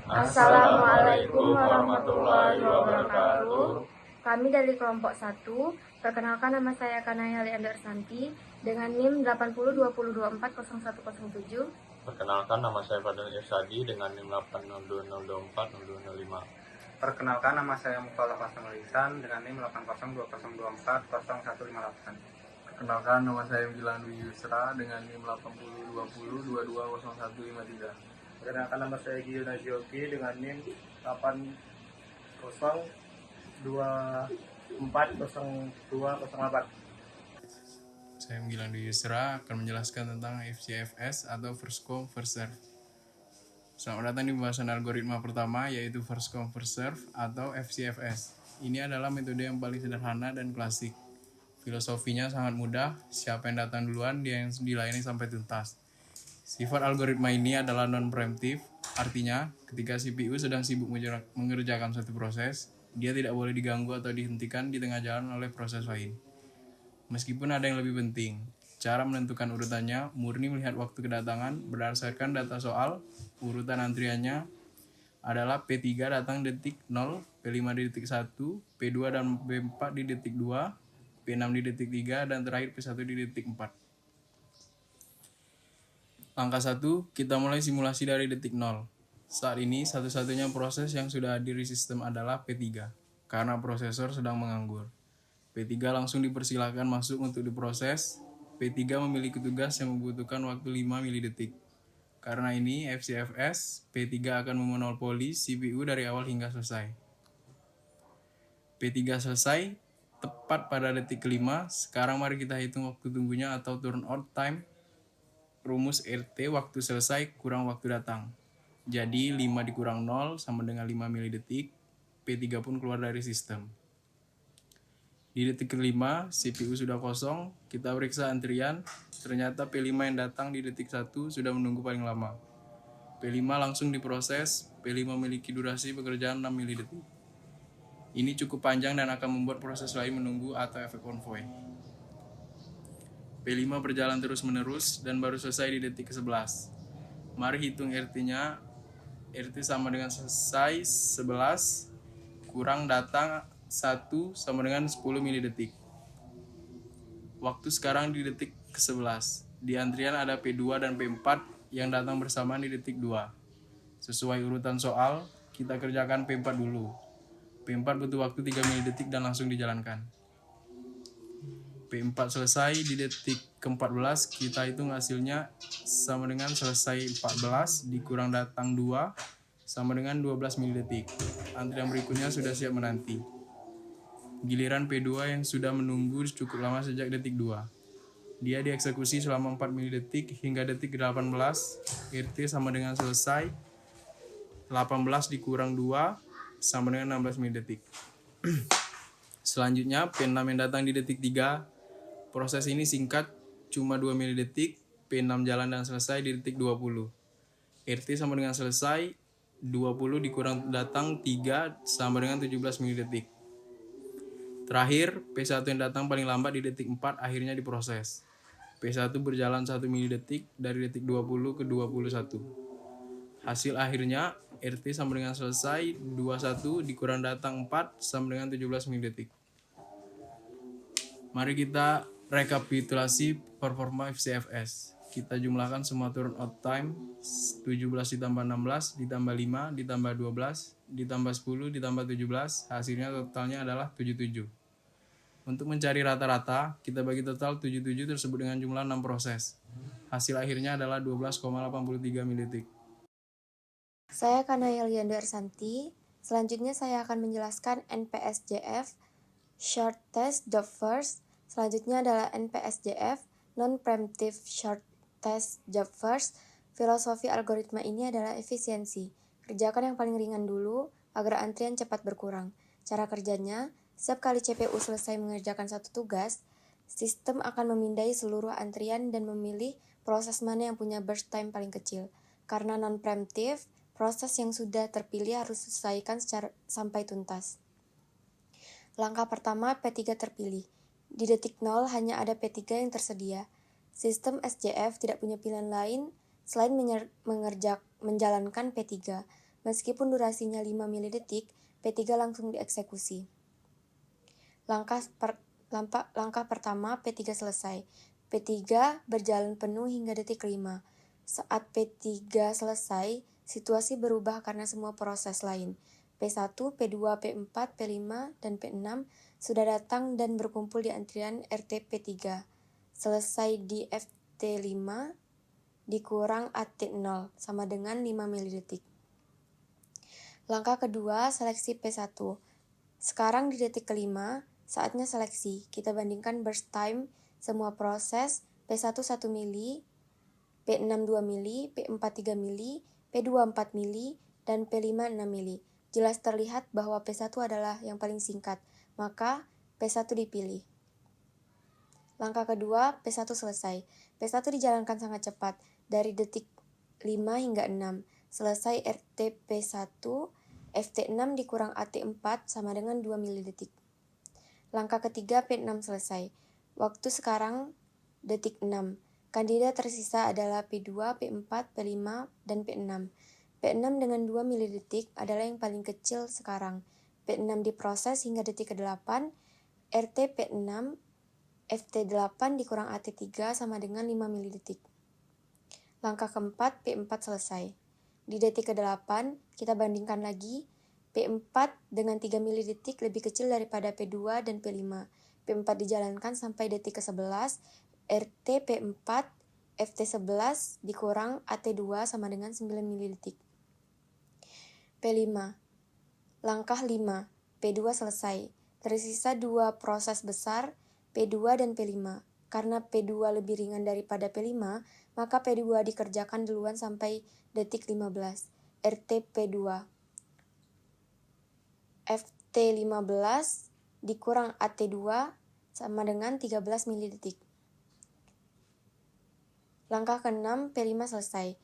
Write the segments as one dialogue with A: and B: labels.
A: Assalamualaikum warahmatullahi wabarakatuh. Kami dari kelompok 1, perkenalkan nama saya Kanaya Leander Santi dengan NIM 8020240107.
B: Perkenalkan nama saya Fadil Irsadi dengan NIM 8020240205.
C: Perkenalkan nama saya Mukhtar Hasan Lisan dengan NIM 8020240158.
D: Perkenalkan nama saya Milan Dwi Yusra dengan NIM 8020220153.
E: Perkenalkan nama saya Gio Najioki dengan NIM 80240208.
D: Saya Milan Dwi Yusra akan menjelaskan tentang FCFS atau First Come First Serve. Selamat datang di pembahasan algoritma pertama, yaitu First Come First Serve atau FCFS. Ini adalah metode yang paling sederhana dan klasik. Filosofinya sangat mudah, siapa yang datang duluan dia yang dilayani sampai tuntas. Sifat algoritma ini adalah non-preemptive, artinya ketika CPU sedang sibuk mengerjakan suatu proses, dia tidak boleh diganggu atau dihentikan di tengah jalan oleh proses lain. Meskipun ada yang lebih penting, cara menentukan urutannya murni melihat waktu kedatangan berdasarkan data soal. Urutan antriannya adalah P3 datang detik 0, P5 di detik 1, P2 dan P4 di detik 2, P6 di detik 3, dan terakhir P1 di detik 4. Langkah 1, kita mulai simulasi dari detik 0. Saat ini, satu-satunya proses yang sudah hadir di sistem adalah P3, karena prosesor sedang menganggur. P3 langsung dipersilakan masuk untuk diproses. P3 memiliki tugas yang membutuhkan waktu 5 milidetik. Karena ini, FCFS, P3 akan memonopoli CPU dari awal hingga selesai. P3 selesai, tepat pada detik kelima. Sekarang mari kita hitung waktu tunggunya atau turnout time. Rumus RT waktu selesai kurang waktu datang. Jadi 5 dikurang 0 sama dengan 5 milidetik. P3 pun keluar dari sistem. Di detik kelima, CPU sudah kosong. Kita periksa antrian. Ternyata P5 yang datang di detik 1 sudah menunggu paling lama. P5 langsung diproses. P5 memiliki durasi pekerjaan 6 milidetik. Ini cukup panjang dan akan membuat proses lain menunggu atau efek konvoy. P5 berjalan terus-menerus dan baru selesai di detik ke-11. Mari hitung RT-nya. RT sama dengan selesai 11 kurang datang 1 sama dengan 10 milidetik. Waktu sekarang di detik ke-11. Di antrian ada P2 dan P4 yang datang bersamaan di detik 2. Sesuai urutan soal, kita kerjakan P4 dulu. P4 butuh waktu 3 milidetik dan langsung dijalankan. P4 selesai di detik ke-14, kita hitung hasilnya sama dengan selesai 14 dikurang datang 2 sama dengan 12 milidetik. Antrian berikutnya sudah siap menanti. Giliran P2 yang sudah menunggu cukup lama sejak detik 2. Dia dieksekusi selama 4 milidetik hingga detik ke-18. RT sama dengan selesai 18 dikurang 2 sama dengan 16 milidetik. Selanjutnya P6 yang datang di detik 3. Proses ini singkat, cuma 2 milidetik. P6 jalan dan selesai di detik 20. RT sama dengan selesai 20 dikurang datang 3 sama dengan 17 milidetik. Terakhir, P1 yang datang paling lambat di detik 4 akhirnya diproses. P1 berjalan 1 milidetik dari detik 20 ke 21. Hasil akhirnya RT sama dengan selesai 21 dikurang datang 4 sama dengan 17 milidetik. Mari kita rekapitulasi performa FCFS. Kita jumlahkan semua turnout time 17 ditambah 16 ditambah 5 ditambah 12 ditambah 10 ditambah 17. Hasilnya totalnya adalah 77. Untuk mencari rata-rata, kita bagi total 77 tersebut dengan jumlah 6 proses. Hasil akhirnya adalah 12,83 milidetik.
A: Saya Kanaya Leander Santi. Selanjutnya saya akan menjelaskan NPSJF, Short Test Job First. Selanjutnya adalah NPSJF, Non-Preemptive Short Test Job First. Filosofi algoritma ini adalah efisiensi. Kerjakan yang paling ringan dulu agar antrian cepat berkurang. Cara kerjanya, setiap kali CPU selesai mengerjakan satu tugas, sistem akan memindai seluruh antrian dan memilih proses mana yang punya burst time paling kecil. Karena non-preemptive, proses yang sudah terpilih harus diselesaikan sampai tuntas. Langkah pertama, P3 terpilih. Di detik 0 hanya ada P3 yang tersedia. Sistem SJF tidak punya pilihan lain selain menjalankan P3. Meskipun durasinya 5 milidetik, P3 langsung dieksekusi. Langkah pertama, P3 selesai. P3 berjalan penuh hingga detik 5. Saat P3 selesai, situasi berubah karena semua proses lain. P1, P2, P4, P5, dan P6 sudah datang dan berkumpul di antrian RT P3. Selesai di FT5 dikurang AT0 sama dengan 5 milidetik. Langkah kedua, seleksi P1. Sekarang di detik kelima, saatnya seleksi. Kita bandingkan burst time semua proses P1 1 mili, P6 2 mili, P4 3 mili, P2 4 mili, dan P5 6 mili. Jelas terlihat bahwa P1 adalah yang paling singkat, maka P1 dipilih. Langkah kedua, P1 selesai. P1 dijalankan sangat cepat, dari detik 5 hingga 6. Selesai RT P1, FT6 dikurang AT4 sama dengan 2 milidetik. Langkah ketiga, P6 selesai. Waktu sekarang detik 6. Kandidat tersisa adalah P2, P4, P5, dan P6. P6 dengan 2 milidetik adalah yang paling kecil sekarang. P6 diproses hingga detik ke-8. RT P6, FT8 dikurang AT3 sama dengan 5 milidetik. Langkah keempat, P4 selesai. Di detik ke-8, kita bandingkan lagi. P4 dengan 3 milidetik lebih kecil daripada P2 dan P5. P4 dijalankan sampai detik ke-11. RT P4, FT11 dikurang AT2 sama dengan 9 milidetik. P5. Langkah 5. P2 selesai. Tersisa 2 proses besar, P2 dan P5. Karena P2 lebih ringan daripada P5, maka P2 dikerjakan duluan sampai detik 15. RT P2. FT15 dikurang AT2 sama dengan 13 milidetik. Langkah ke-6, P5 selesai.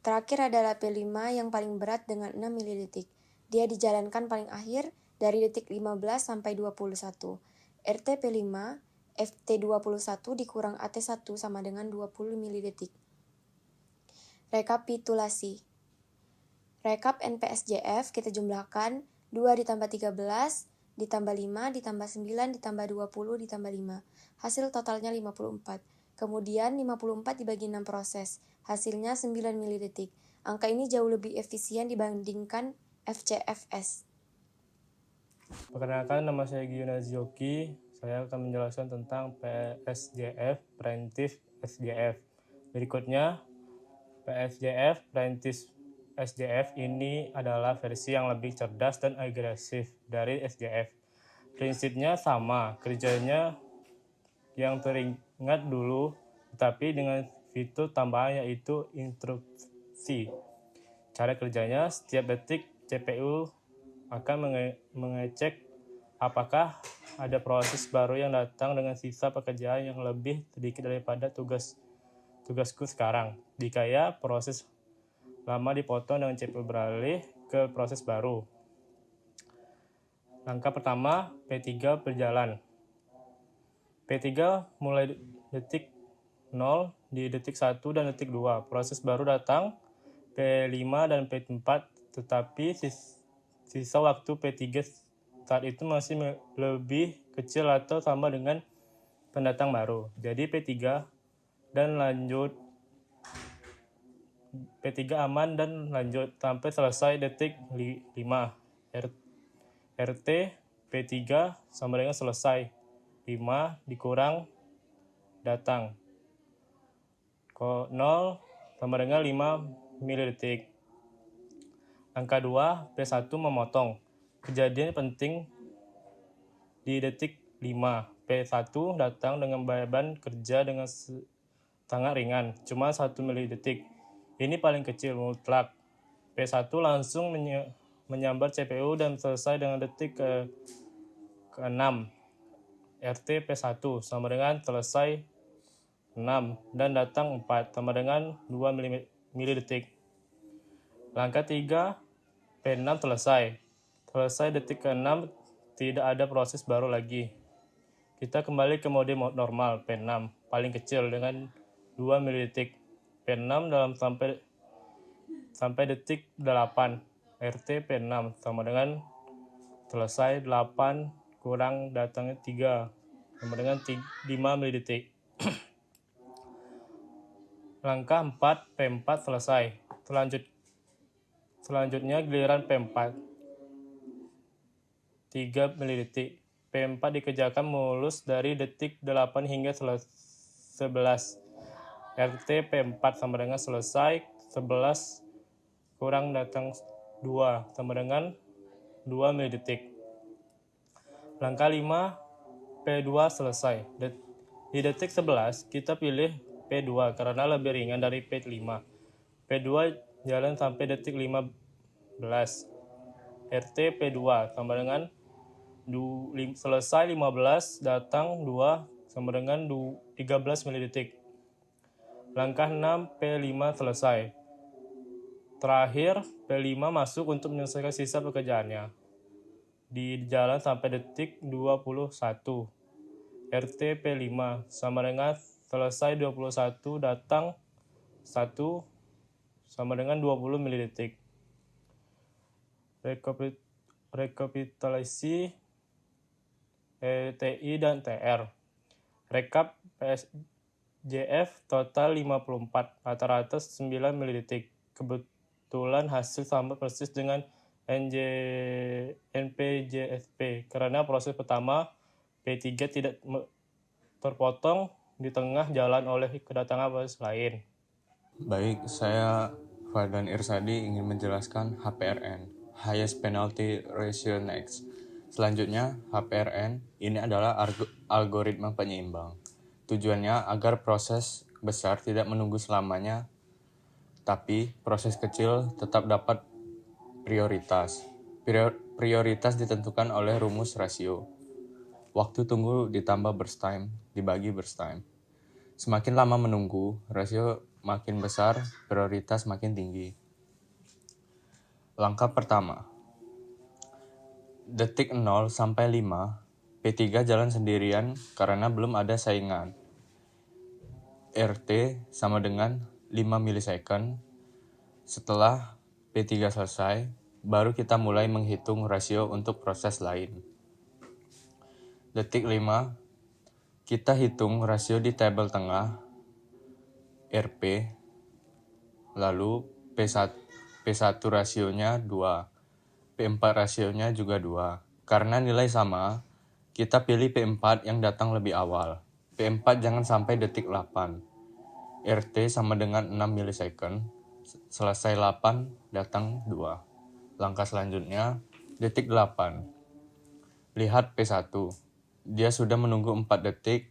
A: Terakhir adalah P5 yang paling berat dengan 6 milidetik. Dia dijalankan paling akhir dari detik 15 sampai 21. RT P5, FT21 dikurang AT1 sama dengan 20 milidetik. Rekapitulasi. Rekap NPSJF kita jumlahkan 2 ditambah 13, ditambah 5, ditambah 9, ditambah 20, ditambah 5. Hasil totalnya 54. Kemudian 54 dibagi 6 proses. Hasilnya 9 milidetik. Angka ini jauh lebih efisien dibandingkan FCFS.
E: Perkenalkan, nama saya Giyuna Zioki. Saya akan menjelaskan tentang PSJF, Preventive SJF. Berikutnya, PSJF, Preventive SJF ini adalah versi yang lebih cerdas dan agresif dari SJF. Prinsipnya sama, kerjanya yang teringat dulu, tetapi dengan fitur tambahan yaitu instruksi. Cara kerjanya, setiap detik CPU akan mengecek apakah ada proses baru yang datang dengan sisa pekerjaan yang lebih sedikit daripada tugasku sekarang. Jika ya, proses lama dipotong dengan CPU beralih ke proses baru. Langkah pertama, P3 berjalan. P3 mulai detik 0 di detik 1 dan detik 2. Proses baru datang P5 dan P4, tetapi sisa waktu P3 saat itu masih lebih kecil atau sama dengan pendatang baru. Jadi P3 dan lanjut. P3 aman dan lanjut sampai selesai detik 5. RT P3 sama dengan selesai. 5 dikurang datang. 0 sama dengan 5 milidetik. Angka 2, P1 memotong. Kejadian penting di detik 5. P1 datang dengan beban kerja dengan sangat ringan, cuma 1 milidetik. Ini paling kecil mutlak. P1 langsung menyambar CPU dan selesai dengan detik ke-6. RT P1 sama dengan selesai 6 dan datang 4 sama dengan 2 milidetik. Langkah 3, P6 selesai. Selesai detik ke-6, tidak ada proses baru lagi. Kita kembali ke mode normal P6, paling kecil dengan 2 milidetik. P6 dalam sampai detik 8. RT P6 sama dengan selesai 8 kurang datangnya 3 sama dengan 5 milidetik. Langkah 4 P4 selesai. Selanjutnya giliran P4 3 milidetik. P4 dikerjakan mulus dari detik 8 hingga 11. RT P4 sama dengan selesai 11 kurang datang 2 sama dengan 2 milidetik. Langkah 5 P2 selesai. Di detik 11 kita pilih P2 karena lebih ringan dari P5. P2 jalan sampai detik 15. RT P2 sama dengan selesai 15 datang 2 sama dengan 13 milidetik. Langkah 6 P5 selesai. Terakhir P5 masuk untuk menyelesaikan sisa pekerjaannya. Di jalan sampai detik 21. RT P5 sama dengan selesai 21 datang 1 sama dengan 20 milidetik. Rekapitulasi TI dan TR. Rekap PSJF total 54, rata-rata 9 milidetik. Kebetulan hasil sama persis dengan NPJSP karena proses pertama P3 tidak terpotong di tengah jalan oleh kedatangan proses lain.
B: Baik, saya Fardan Irsadi ingin menjelaskan HPRN, Highest Penalty Ratio Next. Selanjutnya, HPRN ini adalah algoritma penyeimbang. Tujuannya agar proses besar tidak menunggu selamanya, tapi proses kecil tetap dapat prioritas. Prioritas ditentukan oleh rumus rasio. Waktu tunggu ditambah burst time, dibagi burst time. Semakin lama menunggu, rasio makin besar, prioritas makin tinggi. Langkah pertama. Detik 0 sampai 5, P3 jalan sendirian karena belum ada saingan. RT sama dengan 5 milisecond. Setelah P3 selesai, baru kita mulai menghitung rasio untuk proses lain. Detik 5, kita hitung rasio di tabel tengah, RP, lalu P1 rasionya 2, P4 rasionya juga 2. Karena nilai sama, kita pilih P4 yang datang lebih awal. P4 jangan sampai detik 8. RT sama dengan 6 milisecond. Selesai 8, datang 2. Langkah selanjutnya, detik 8. Lihat P1. Dia sudah menunggu 4 detik.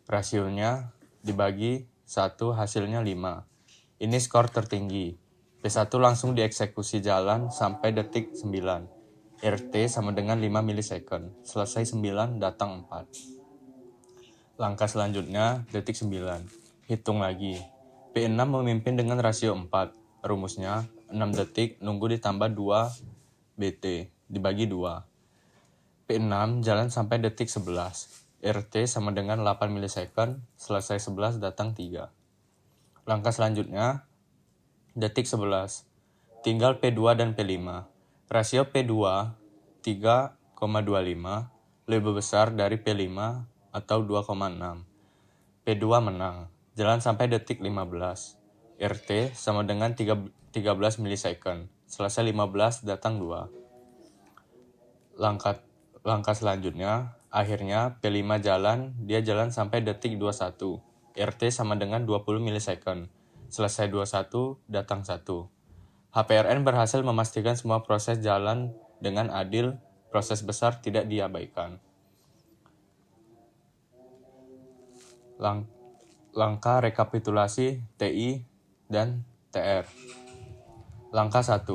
B: Rasionya dibagi 1 hasilnya 5. Ini skor tertinggi. P1 langsung dieksekusi jalan sampai detik 9. RT sama dengan 5 milisecond. Selesai 9, datang 4. Langkah selanjutnya, detik 9. Hitung lagi. P6 memimpin dengan rasio 4. Rumusnya, 6 detik nunggu ditambah 2 BT, dibagi 2. P6 jalan sampai detik 11. RT sama dengan 8 milisecond. Selesai 11, datang 3. Langkah selanjutnya, detik 11. Tinggal P2 dan P5. Rasio P2 3,25 lebih besar dari P5 atau 2,6. P2 menang. Jalan sampai detik 15. RT sama dengan 13 milisecond. Selesai 15, datang 2. Langkah selanjutnya, akhirnya P5 jalan, dia jalan sampai detik 21. RT sama dengan 20 milisecond. Selesai 21, datang 1. HPRN berhasil memastikan semua proses jalan dengan adil, proses besar tidak diabaikan. Langkah rekapitulasi TI dan TR. Langkah 1.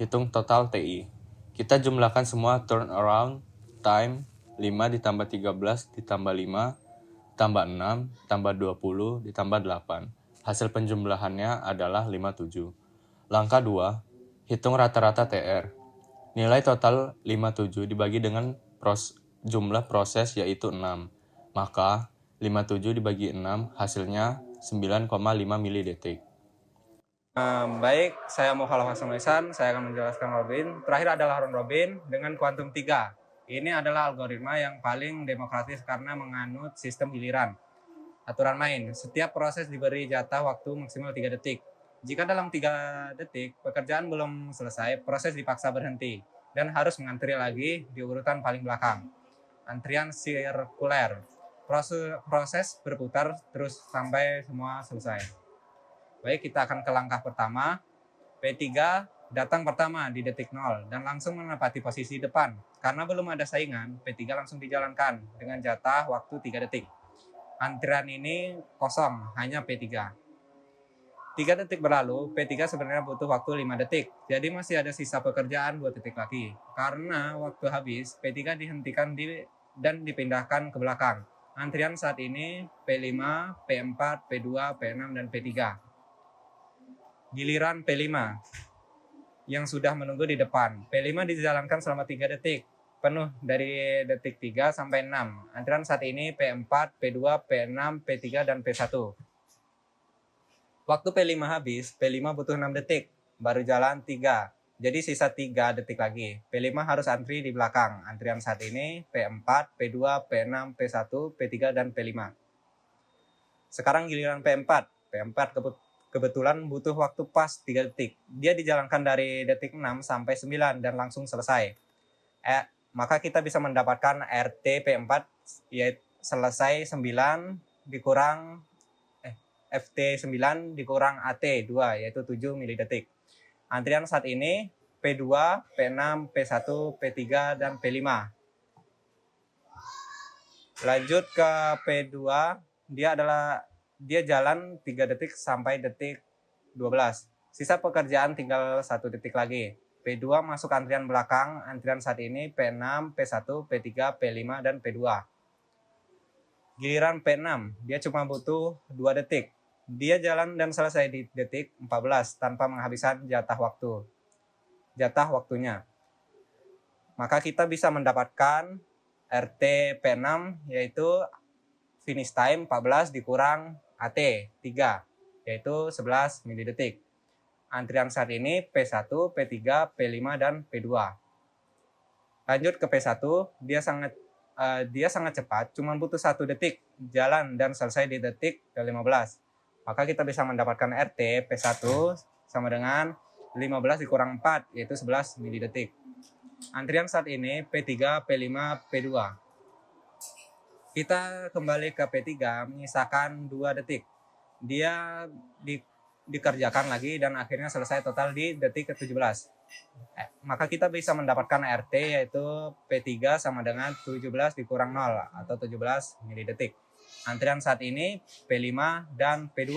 B: Hitung total TI. Kita jumlahkan semua turnaround time 5 ditambah 13 ditambah 5 tambah 6 tambah 20 ditambah 8. Hasil penjumlahannya adalah 57. Langkah 2. Hitung rata-rata TR. Nilai total 57 dibagi dengan jumlah proses yaitu 6. Maka 57 dibagi 6 hasilnya 9,5 milidetik.
C: Baik, saya Muhammad Hasan Lisan, saya akan menjelaskan Robin. Terakhir adalah round robin dengan kuantum 3. Ini adalah algoritma yang paling demokratis karena menganut sistem giliran. Aturan main, setiap proses diberi jatah waktu maksimal 3 detik. Jika dalam 3 detik pekerjaan belum selesai, proses dipaksa berhenti dan harus mengantri lagi di urutan paling belakang. Antrian sirkuler, proses berputar terus sampai semua selesai. Baik, kita akan ke langkah pertama. P3 datang pertama di detik 0 dan langsung menempati posisi depan. Karena belum ada saingan, P3 langsung dijalankan dengan jatah waktu 3 detik. Antrian ini kosong, hanya P3. 3 detik berlalu, P3 sebenarnya butuh waktu 5 detik. Jadi masih ada sisa pekerjaan 2 detik lagi. Karena waktu habis, P3 dihentikan dan dipindahkan ke belakang. Antrian saat ini P5, P4, P2, P6, dan P3. Giliran P5 yang sudah menunggu di depan. P5 dijalankan selama 3 detik, penuh dari detik 3 sampai 6. Antrian saat ini P4, P2, P6, P3, dan P1. Waktu P5 habis, P5 butuh 6 detik, baru jalan 3. Jadi sisa 3 detik lagi. P5 harus antri di belakang. Antrian saat ini P4, P2, P6, P1, P3, dan P5. Sekarang giliran P4. P4 kebetulan butuh waktu pas 3 detik. Dia dijalankan dari detik 6 sampai 9 dan langsung selesai. Maka kita bisa mendapatkan RT P4 yaitu selesai 9 dikurang FT 9 dikurang AT 2 yaitu 7 milidetik. Antrian saat ini P2, P6, P1, P3, dan P5. Lanjut ke P2, dia jalan 3 detik sampai detik 12. Sisa pekerjaan tinggal 1 detik lagi. P2 masuk antrian belakang. Antrian saat ini P6, P1, P3, P5, dan P2. Giliran P6, dia cuma butuh 2 detik. Dia jalan dan selesai di detik 14 tanpa menghabiskan jatah waktunya. Maka kita bisa mendapatkan RT P6 yaitu finish time 14 dikurang AT 3 yaitu 11 milidetik. Antrian saat ini P1, P3, P5, dan P2. Lanjut ke P1, dia sangat cepat, cuma butuh 1 detik jalan dan selesai di detik ke-15. Maka kita bisa mendapatkan RT P1 sama dengan 15 dikurang 4 yaitu 11 milidetik. Antrian saat ini P3, P5, P2. Kita kembali ke P3 menyisakan 2 detik. Dia dikerjakan lagi dan akhirnya selesai total di detik ke-17. Maka kita bisa mendapatkan RT yaitu P3 sama dengan 17 dikurang 0 atau 17 milidetik. Antrian saat ini P5 dan P2.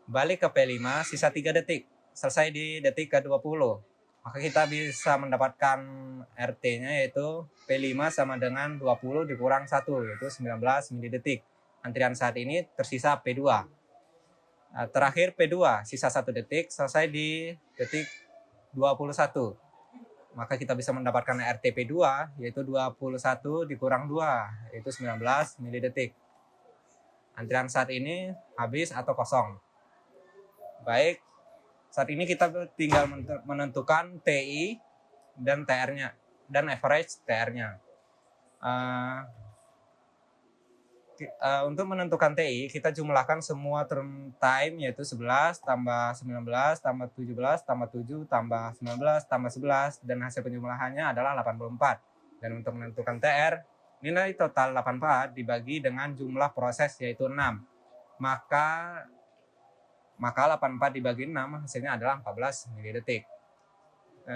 C: Balik ke P5 sisa 3 detik. Selesai di detik ke-20. Maka kita bisa mendapatkan RT-nya yaitu P5 sama dengan 20 dikurang 1 yaitu 19 milidetik. Antrian saat ini tersisa P2. Terakhir P2, sisa 1 detik, selesai di detik 21. Maka kita bisa mendapatkan RT P2 yaitu 21 dikurang 2 yaitu 19 milidetik. Antrian saat ini habis atau kosong. Baik. Saat ini kita tinggal menentukan TI dan TR-nya dan average TR-nya. Untuk menentukan TI, kita jumlahkan semua term time yaitu 11 tambah 19 tambah 17 tambah 7 tambah 19 tambah 11 dan hasil penjumlahannya adalah 84. Dan untuk menentukan TR, nilai total 84 dibagi dengan jumlah proses yaitu 6. Maka 84 dibagi 6 hasilnya adalah 14 milidetik.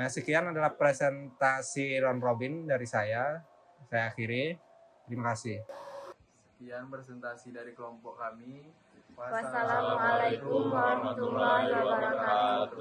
C: Sekian adalah presentasi round robin dari saya. Saya akhiri. Terima kasih.
D: Sekian presentasi dari kelompok kami.
A: Wassalamualaikum warahmatullahi wabarakatuh.